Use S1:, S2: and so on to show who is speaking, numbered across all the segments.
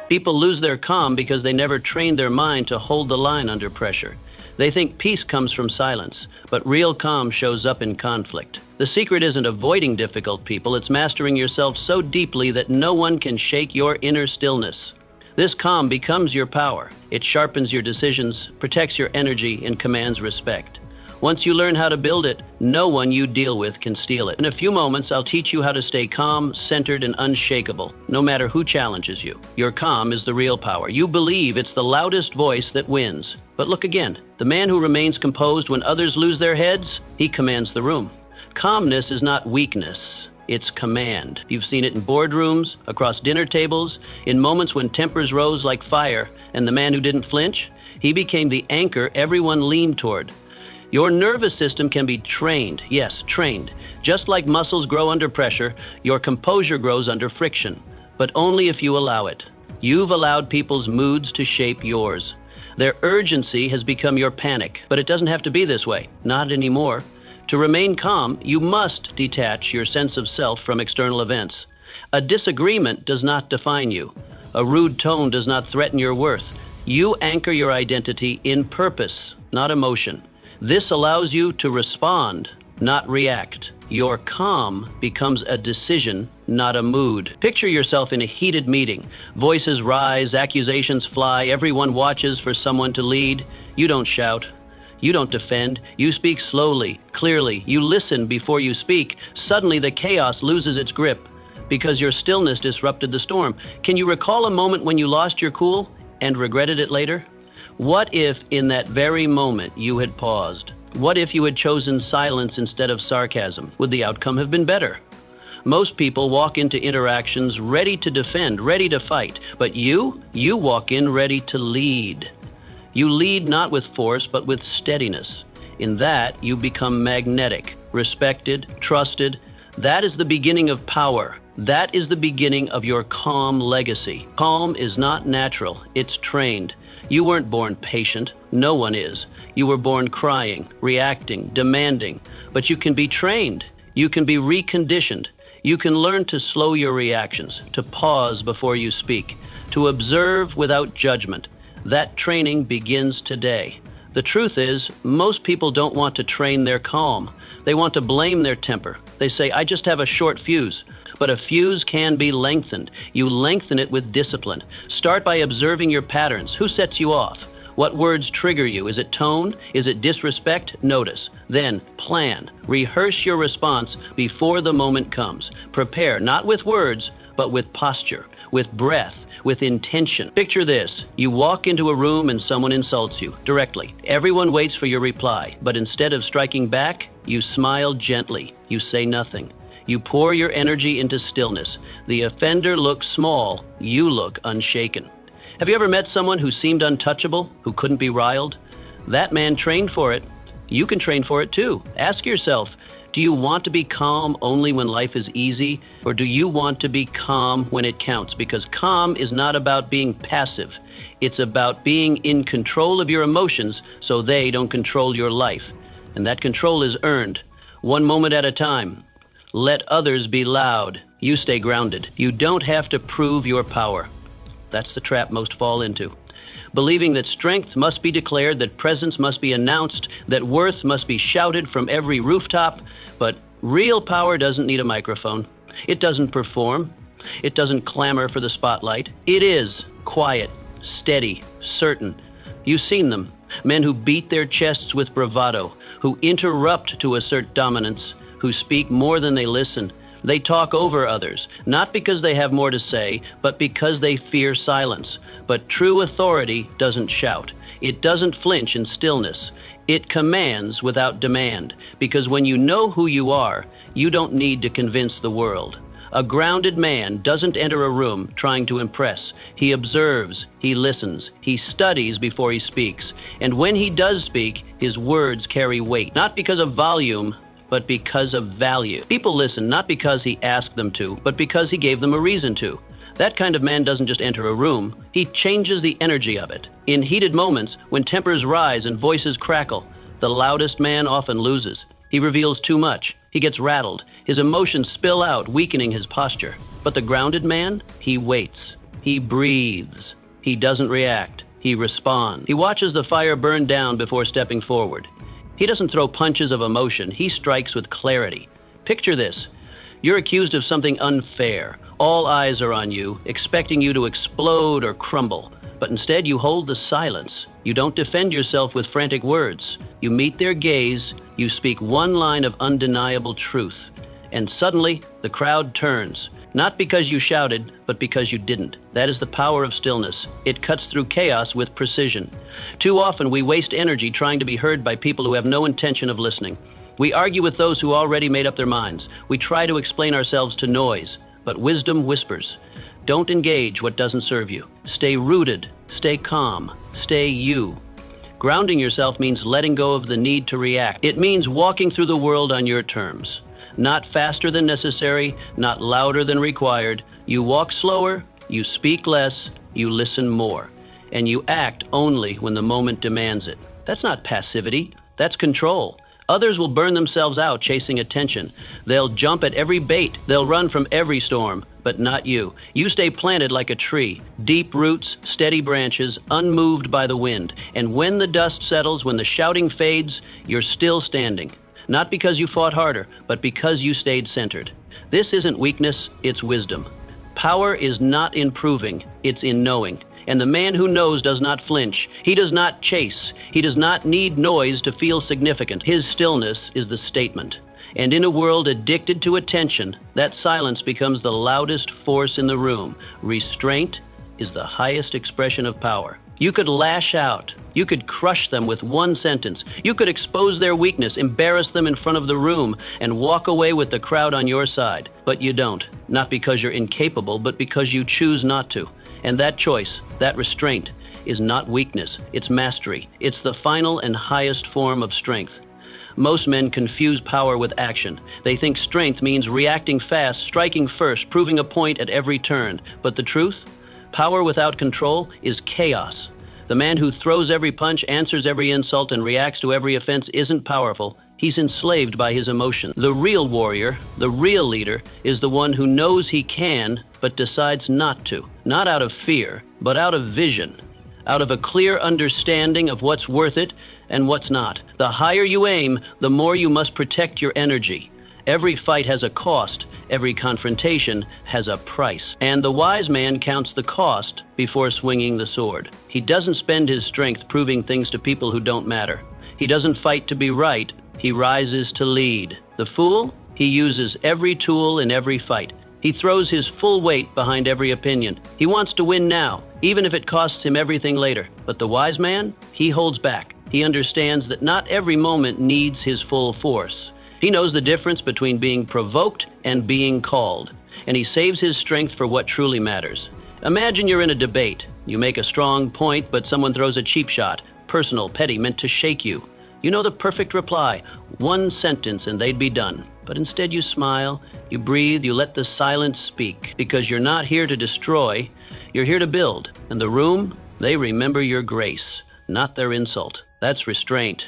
S1: People lose their calm because they never trained their mind to hold the line under pressure. They think peace comes from silence, but real calm shows up in conflict. The secret isn't avoiding difficult people, it's mastering yourself so deeply that no one can shake your inner stillness. This calm becomes your power. It sharpens your decisions, protects your energy, and commands respect. Once you learn how to build it, no one you deal with can steal it. In a few moments, I'll teach you how to stay calm, centered, and unshakable, no matter who challenges you. Your calm is the real power. You believe it's the loudest voice that wins. But look again. The man who remains composed when others lose their heads, he commands the room. Calmness is not weakness. It's command. You've seen it in boardrooms, across dinner tables, in moments when tempers rose like fire, and the man who didn't flinch, he became the anchor everyone leaned toward. Your nervous system can be trained, yes, trained. Just like muscles grow under pressure, your composure grows under friction, but only if you allow it. You've allowed people's moods to shape yours. Their urgency has become your panic, but it doesn't have to be this way, not anymore. To remain calm, you must detach your sense of self from external events. A disagreement does not define you. A rude tone does not threaten your worth. You anchor your identity in purpose, not emotion. This allows you to respond, not react. Your calm becomes a decision, not a mood. Picture yourself in a heated meeting. Voices rise, accusations fly, everyone watches for someone to lead. You don't shout. You don't defend. You speak slowly, clearly. You listen before you speak. Suddenly the chaos loses its grip because your stillness disrupted the storm. Can you recall a moment when you lost your cool and regretted it later? What if in that very moment you had paused? What if you had chosen silence instead of sarcasm? Would the outcome have been better? Most people walk into interactions ready to defend, ready to fight, but you walk in ready to lead. You lead not with force, but with steadiness. In that, you become magnetic, respected, trusted. That is the beginning of power. That is the beginning of your calm legacy. Calm is not natural, it's trained. You weren't born patient. No one is. You were born crying, reacting, demanding. But you can be trained. You can be reconditioned. You can learn to slow your reactions, to pause before you speak, to observe without judgment. That training begins today. The truth is, most people don't want to train their calm. They want to blame their temper. They say, I just have a short fuse. But a fuse can be lengthened. You lengthen it with discipline. Start by observing your patterns. Who sets you off? What words trigger you? Is it tone? Is it disrespect? Notice. Then plan. Rehearse your response before the moment comes. Prepare, not with words, but with posture, with breath, with intention. Picture this. You walk into a room and someone insults you directly. Everyone waits for your reply, but instead of striking back, you smile gently. You say nothing. You pour your energy into stillness. The offender looks small. You look unshaken. Have you ever met someone who seemed untouchable, who couldn't be riled? That man trained for it. You can train for it too. Ask yourself, do you want to be calm only when life is easy? Or do you want to be calm when it counts? Because calm is not about being passive. It's about being in control of your emotions so they don't control your life. And that control is earned, one moment at a time. Let others be loud. You stay grounded. You don't have to prove your power. That's the trap most fall into. Believing that strength must be declared, that presence must be announced, that worth must be shouted from every rooftop. But real power doesn't need a microphone. It doesn't perform. It doesn't clamor for the spotlight. It is quiet, steady, certain. You've seen them. Men who beat their chests with bravado, who interrupt to assert dominance, who speak more than they listen. They talk over others, not because they have more to say, but because they fear silence. But true authority doesn't shout. It doesn't flinch in stillness. It commands without demand, because when you know who you are, you don't need to convince the world. A grounded man doesn't enter a room trying to impress. He observes, he listens, he studies before he speaks. And when he does speak, his words carry weight, not because of volume, but because of value. People listen not because he asked them to, but because he gave them a reason to. That kind of man doesn't just enter a room, he changes the energy of it. In heated moments, when tempers rise and voices crackle, the loudest man often loses. He reveals too much. He gets rattled. His emotions spill out, weakening his posture. But the grounded man, he waits. He breathes. He doesn't react. He responds. He watches the fire burn down before stepping forward. He doesn't throw punches of emotion. He strikes with clarity. Picture this. You're accused of something unfair. All eyes are on you, expecting you to explode or crumble. But instead, you hold the silence. You don't defend yourself with frantic words. You meet their gaze. You speak one line of undeniable truth. And suddenly, the crowd turns. Not because you shouted, but because you didn't. That is the power of stillness. It cuts through chaos with precision. Too often, we waste energy trying to be heard by people who have no intention of listening. We argue with those who already made up their minds. We try to explain ourselves to noise, but wisdom whispers. Don't engage what doesn't serve you. Stay rooted, stay calm, stay you. Grounding yourself means letting go of the need to react. It means walking through the world on your terms. Not faster than necessary, not louder than required. You walk slower, you speak less, you listen more. And you act only when the moment demands it. That's not passivity, that's control. Others will burn themselves out chasing attention. They'll jump at every bait. They'll run from every storm, but not you. You stay planted like a tree, deep roots, steady branches, unmoved by the wind. And when the dust settles, when the shouting fades, you're still standing. Not because you fought harder, but because you stayed centered. This isn't weakness, it's wisdom. Power is not in proving, it's in knowing. And the man who knows does not flinch. He does not chase. He does not need noise to feel significant. His stillness is the statement. And in a world addicted to attention, that silence becomes the loudest force in the room. Restraint is the highest expression of power. You could lash out. You could crush them with one sentence. You could expose their weakness, embarrass them in front of the room, and walk away with the crowd on your side. But you don't. Not because you're incapable, but because you choose not to. And that choice, that restraint, is not weakness. It's mastery. It's the final and highest form of strength. Most men confuse power with action. They think strength means reacting fast, striking first, proving a point at every turn. But the truth? Power without control is chaos. The man who throws every punch, answers every insult, and reacts to every offense isn't powerful. He's enslaved by his emotion. The real warrior, the real leader, is the one who knows he can, but decides not to. Not out of fear, but out of vision. Out of a clear understanding of what's worth it and what's not. The higher you aim, the more you must protect your energy. Every fight has a cost. Every confrontation has a price. And the wise man counts the cost before swinging the sword. He doesn't spend his strength proving things to people who don't matter. He doesn't fight to be right. He rises to lead. The fool, he uses every tool in every fight. He throws his full weight behind every opinion. He wants to win now, even if it costs him everything later. But the wise man, he holds back. He understands that not every moment needs his full force. He knows the difference between being provoked and being called, and he saves his strength for what truly matters. Imagine you're in a debate. You make a strong point, but someone throws a cheap shot, personal, petty, meant to shake you. You know the perfect reply, one sentence and they'd be done. But instead you smile, you breathe, you let the silence speak, because you're not here to destroy, you're here to build. And the room, they remember your grace, not their insult. That's restraint.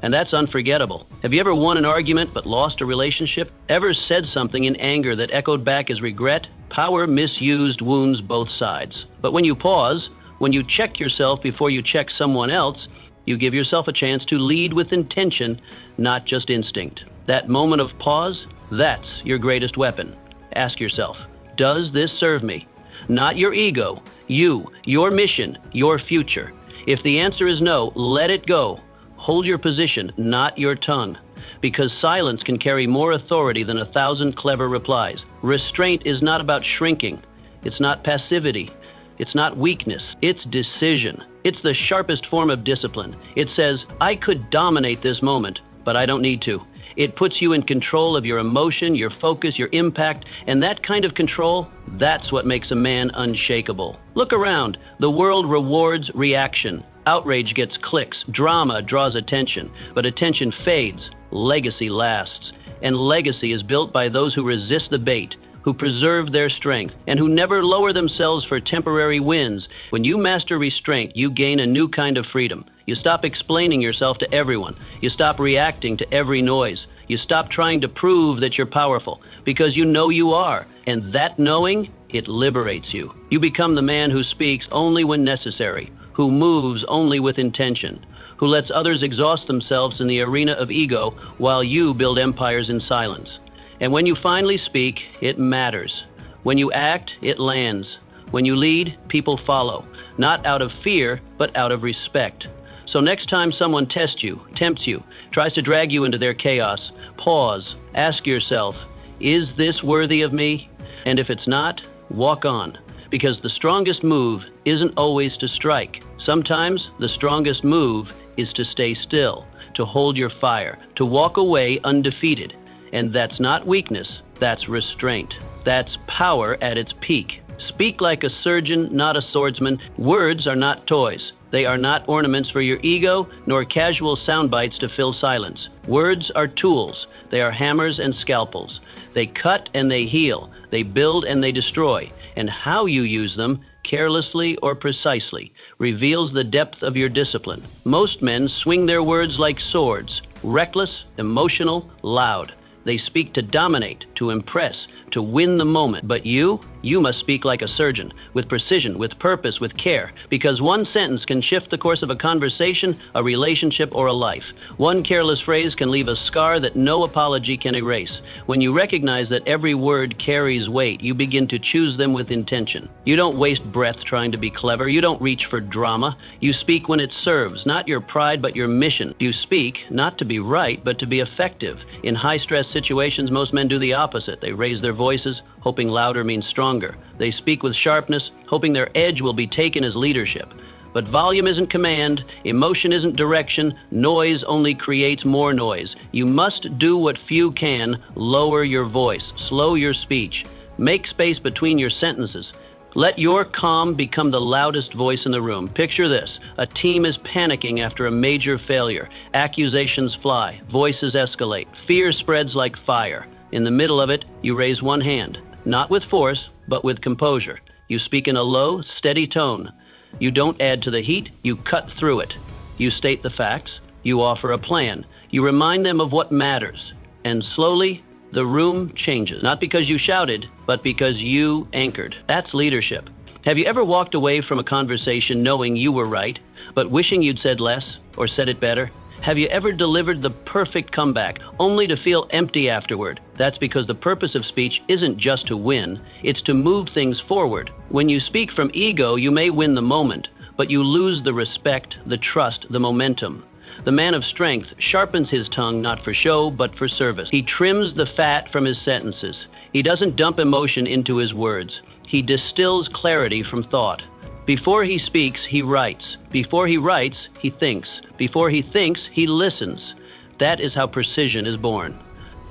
S1: And that's unforgettable. Have you ever won an argument but lost a relationship? Ever said something in anger that echoed back as regret? Power misused wounds both sides. But when you pause, when you check yourself before you check someone else, you give yourself a chance to lead with intention, not just instinct. That moment of pause, that's your greatest weapon. Ask yourself, does this serve me? Not your ego, you, your mission, your future. If the answer is no, let it go. Hold your position, not your tongue, because silence can carry more authority than 1,000 clever replies. Restraint is not about shrinking. It's not passivity. It's not weakness. It's decision. It's the sharpest form of discipline. It says, I could dominate this moment, but I don't need to. It puts you in control of your emotion, your focus, your impact, and that kind of control, that's what makes a man unshakable. Look around. The world rewards reaction. Outrage gets clicks. Drama draws attention, but attention fades. Legacy lasts. And legacy is built by those who resist the bait, who preserve their strength, and who never lower themselves for temporary wins. When you master restraint, you gain a new kind of freedom. You stop explaining yourself to everyone. You stop reacting to every noise. You stop trying to prove that you're powerful, because you know you are. And that knowing it liberates you. You become the man who speaks only when necessary, who moves only with intention, who lets others exhaust themselves in the arena of ego while you build empires in silence. And when you finally speak, it matters. When you act, it lands. When you lead, people follow, not out of fear, but out of respect. So next time someone tests you, tempts you, tries to drag you into their chaos, pause, ask yourself, is this worthy of me? And if it's not, walk on. Because the strongest move isn't always to strike. Sometimes the strongest move is to stay still, to hold your fire, to walk away undefeated. And that's not weakness, that's restraint. That's power at its peak. Speak like a surgeon, not a swordsman. Words are not toys. They are not ornaments for your ego, nor casual sound bites to fill silence. Words are tools. They are hammers and scalpels. They cut and they heal. They build and they destroy. And how you use them, carelessly or precisely, reveals the depth of your discipline. Most men swing their words like swords, reckless, emotional, loud. They speak to dominate, to impress, to win the moment. But you must speak like a surgeon, with precision, with purpose, with care, because one sentence can shift the course of a conversation, a relationship, or a life. One careless phrase can leave a scar that no apology can erase. When you recognize that every word carries weight, you begin to choose them with intention. You don't waste breath trying to be clever. You don't reach for drama. You speak when it serves, not your pride, but your mission. You speak not to be right, but to be effective. In high-stress situations, most men do the opposite. They raise their voices, hoping louder means stronger. They speak with sharpness, hoping their edge will be taken as leadership. But volume isn't command, emotion isn't direction, noise only creates more noise. You must do what few can, lower your voice, slow your speech, make space between your sentences. Let your calm become the loudest voice in the room. Picture this: a team is panicking after a major failure. Accusations fly, voices escalate, fear spreads like fire. In the middle of it, you raise one hand, not with force, but with composure. You speak in a low, steady tone. You don't add to the heat, you cut through it. You state the facts, you offer a plan, you remind them of what matters. And slowly, the room changes, not because you shouted, but because you anchored. That's leadership. Have you ever walked away from a conversation knowing you were right, but wishing you'd said less or said it better? Have you ever delivered the perfect comeback, only to feel empty afterward? That's because the purpose of speech isn't just to win, it's to move things forward. When you speak from ego, you may win the moment, but you lose the respect, the trust, the momentum. The man of strength sharpens his tongue not for show, but for service. He trims the fat from his sentences. He doesn't dump emotion into his words. He distills clarity from thought. Before he speaks, he writes. Before he writes, he thinks. Before he thinks, he listens. That is how precision is born.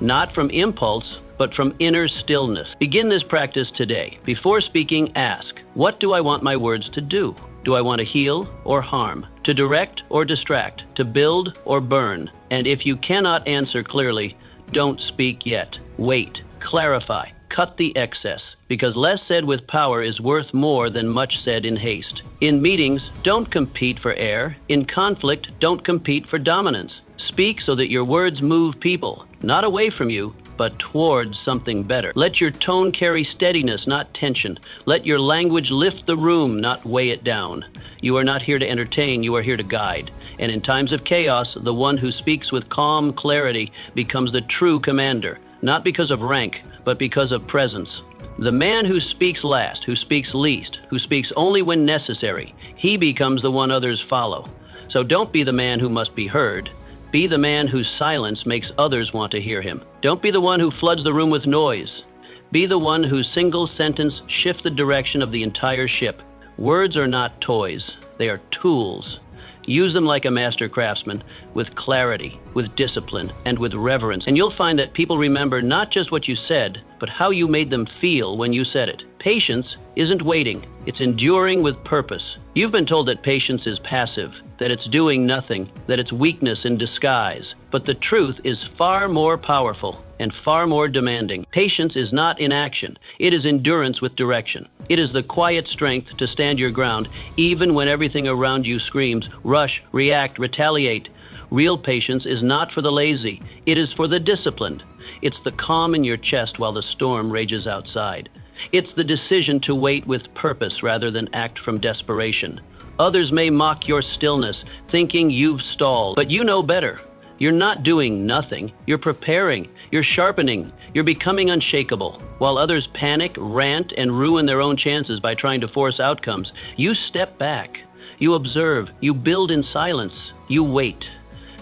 S1: Not from impulse, but from inner stillness. Begin this practice today. Before speaking, ask, what do I want my words to do? Do I want to heal or harm? To direct or distract? To build or burn? And if you cannot answer clearly, don't speak yet. Wait. Clarify. Cut the excess, because less said with power is worth more than much said in haste. In meetings, don't compete for air. In conflict, don't compete for dominance. Speak so that your words move people, not away from you, but towards something better. Let your tone carry steadiness, not tension. Let your language lift the room, not weigh it down. You are not here to entertain, you are here to guide. And in times of chaos, the one who speaks with calm clarity becomes the true commander, not because of rank, but because of presence. The man who speaks last, who speaks least, who speaks only when necessary, he becomes the one others follow. So don't be the man who must be heard. Be the man whose silence makes others want to hear him. Don't be the one who floods the room with noise. Be the one whose single sentence shifts the direction of the entire ship. Words are not toys, they are tools. Use them like a master craftsman, with clarity, with discipline, and with reverence. And you'll find that people remember not just what you said, but how you made them feel when you said it. Patience isn't waiting, it's enduring with purpose. You've been told that patience is passive, that it's doing nothing, that it's weakness in disguise. But the truth is far more powerful and far more demanding. Patience is not inaction, it is endurance with direction. It is the quiet strength to stand your ground, even when everything around you screams, rush, react, retaliate. Real patience is not for the lazy, it is for the disciplined. It's the calm in your chest while the storm rages outside. It's the decision to wait with purpose rather than act from desperation. Others may mock your stillness, thinking you've stalled, but you know better. You're not doing nothing. You're preparing. You're sharpening. You're becoming unshakable. While others panic, rant, and ruin their own chances by trying to force outcomes, you step back. You observe. You build in silence. You wait.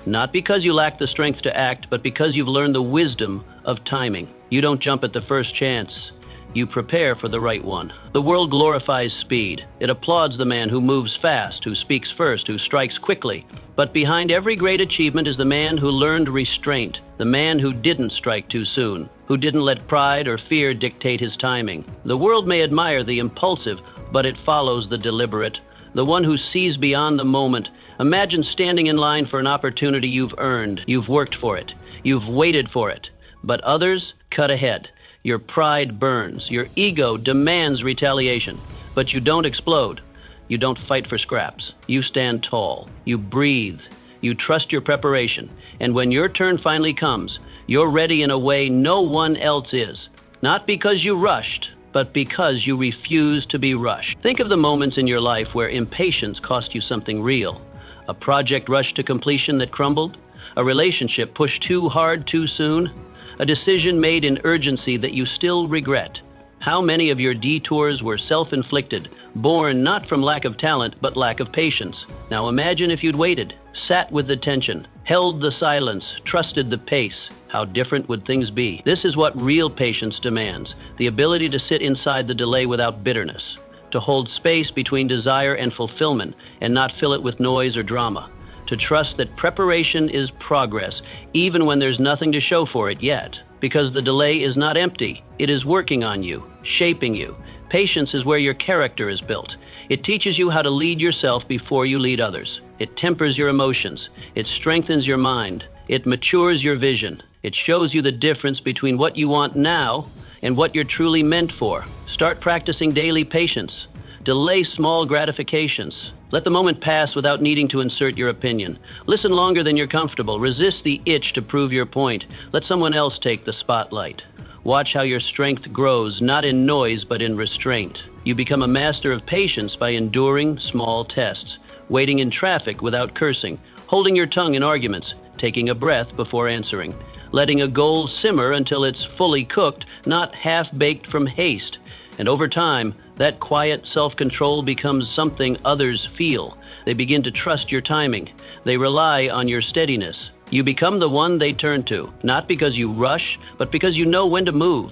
S1: Not because you lack the strength to act, but because you've learned the wisdom of timing. You don't jump at the first chance. You prepare for the right one. The world glorifies speed. It applauds the man who moves fast, who speaks first, who strikes quickly. But behind every great achievement is the man who learned restraint, the man who didn't strike too soon, who didn't let pride or fear dictate his timing. The world may admire the impulsive, but it follows the deliberate, the one who sees beyond the moment. Imagine standing in line for an opportunity you've earned. You've worked for it. You've waited for it. But others cut ahead. Your pride burns. Your ego demands retaliation. But you don't explode. You don't fight for scraps. You stand tall. You breathe. You trust your preparation. And when your turn finally comes, you're ready in a way no one else is. Not because you rushed, but because you refuse to be rushed. Think of the moments in your life where impatience cost you something real. A project rushed to completion that crumbled. A relationship pushed too hard too soon. A decision made in urgency that you still regret. How many of your detours were self-inflicted, born not from lack of talent, but lack of patience? Now imagine if you'd waited, sat with the tension, held the silence, trusted the pace. How different would things be? This is what real patience demands, the ability to sit inside the delay without bitterness, to hold space between desire and fulfillment and not fill it with noise or drama. To trust that preparation is progress, even when there's nothing to show for it yet. Because the delay is not empty. It is working on you, shaping you. Patience is where your character is built. It teaches you how to lead yourself before you lead others. It tempers your emotions. It strengthens your mind. It matures your vision. It shows you the difference between what you want now and what you're truly meant for. Start practicing daily patience. Delay small gratifications. Let the moment pass without needing to insert your opinion. Listen longer than you're comfortable. Resist the itch to prove your point. Let someone else take the spotlight. Watch how your strength grows, not in noise, but in restraint. You become a master of patience by enduring small tests, waiting in traffic without cursing, holding your tongue in arguments, taking a breath before answering, letting a goal simmer until it's fully cooked, not half-baked from haste. And over time, that quiet self-control becomes something others feel. They begin to trust your timing. They rely on your steadiness. You become the one they turn to, not because you rush, but because you know when to move.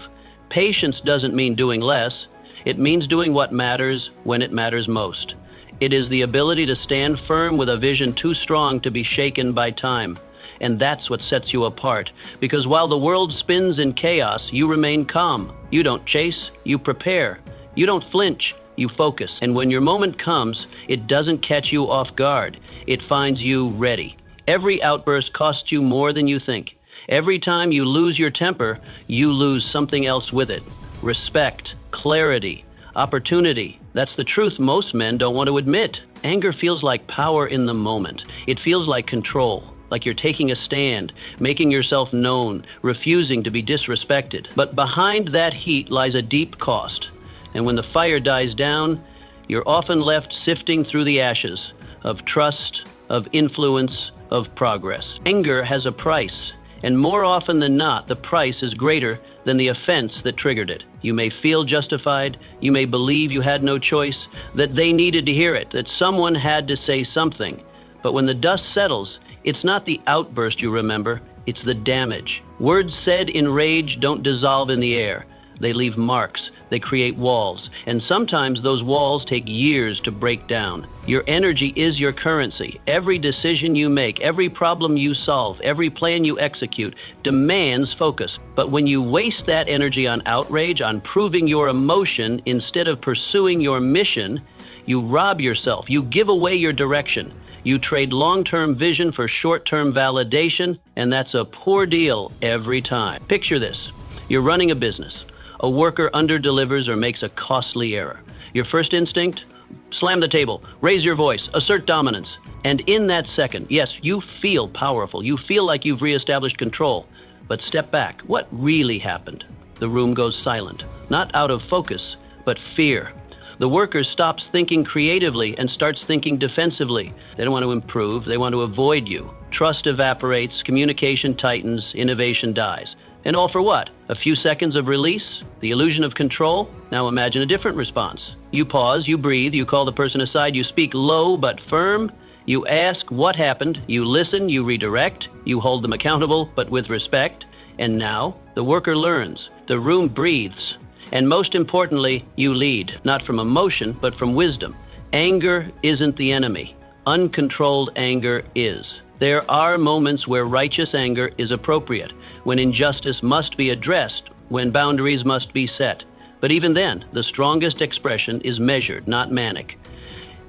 S1: Patience doesn't mean doing less. It means doing what matters when it matters most. It is the ability to stand firm with a vision too strong to be shaken by time. And that's what sets you apart. Because while the world spins in chaos, you remain calm. You don't chase, you prepare. You don't flinch, you focus. And when your moment comes, it doesn't catch you off guard. It finds you ready. Every outburst costs you more than you think. Every time you lose your temper, you lose something else with it. Respect, clarity, opportunity. That's the truth most men don't want to admit. Anger feels like power in the moment. It feels like control. Like you're taking a stand, making yourself known, refusing to be disrespected. But behind that heat lies a deep cost. And when the fire dies down, you're often left sifting through the ashes of trust, of influence, of progress. Anger has a price, and more often than not, the price is greater than the offense that triggered it. You may feel justified, you may believe you had no choice, that they needed to hear it, that someone had to say something. But when the dust settles, it's not the outburst you remember, it's the damage. Words said in rage don't dissolve in the air. They leave marks, they create walls, and sometimes those walls take years to break down. Your energy is your currency. Every decision you make, every problem you solve, every plan you execute demands focus. But when you waste that energy on outrage, on proving your emotion instead of pursuing your mission, you rob yourself, you give away your direction. You trade long-term vision for short-term validation, and that's a poor deal every time. Picture this. You're running a business. A worker under-delivers or makes a costly error. Your first instinct? Slam the table, raise your voice, assert dominance. And in that second, yes, you feel powerful. You feel like you've reestablished control. But step back. What really happened? the room goes silent, not out of focus, but fear. The worker stops thinking creatively and starts thinking defensively. They don't want to improve, they want to avoid you. Trust evaporates, communication tightens, innovation dies. And all for what? A few seconds of release? The illusion of control? Now imagine a different response. You pause, you breathe, you call the person aside, you speak low but firm. You ask what happened, you listen, you redirect, you hold them accountable but with respect. And now the worker learns, the room breathes. And most importantly, you lead, not from emotion, but from wisdom. Anger isn't the enemy. Uncontrolled anger is. There are moments where righteous anger is appropriate, when injustice must be addressed, when boundaries must be set. But even then, the strongest expression is measured, not manic.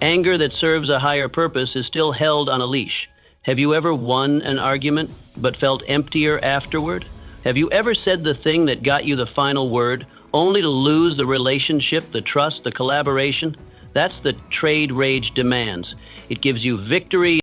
S1: Anger that serves a higher purpose is still held on a leash. Have you ever won an argument, but felt emptier afterward? Have you ever said the thing that got you the final word, only to lose the relationship, the trust, the collaboration? That's the trade rage demands. It gives you victory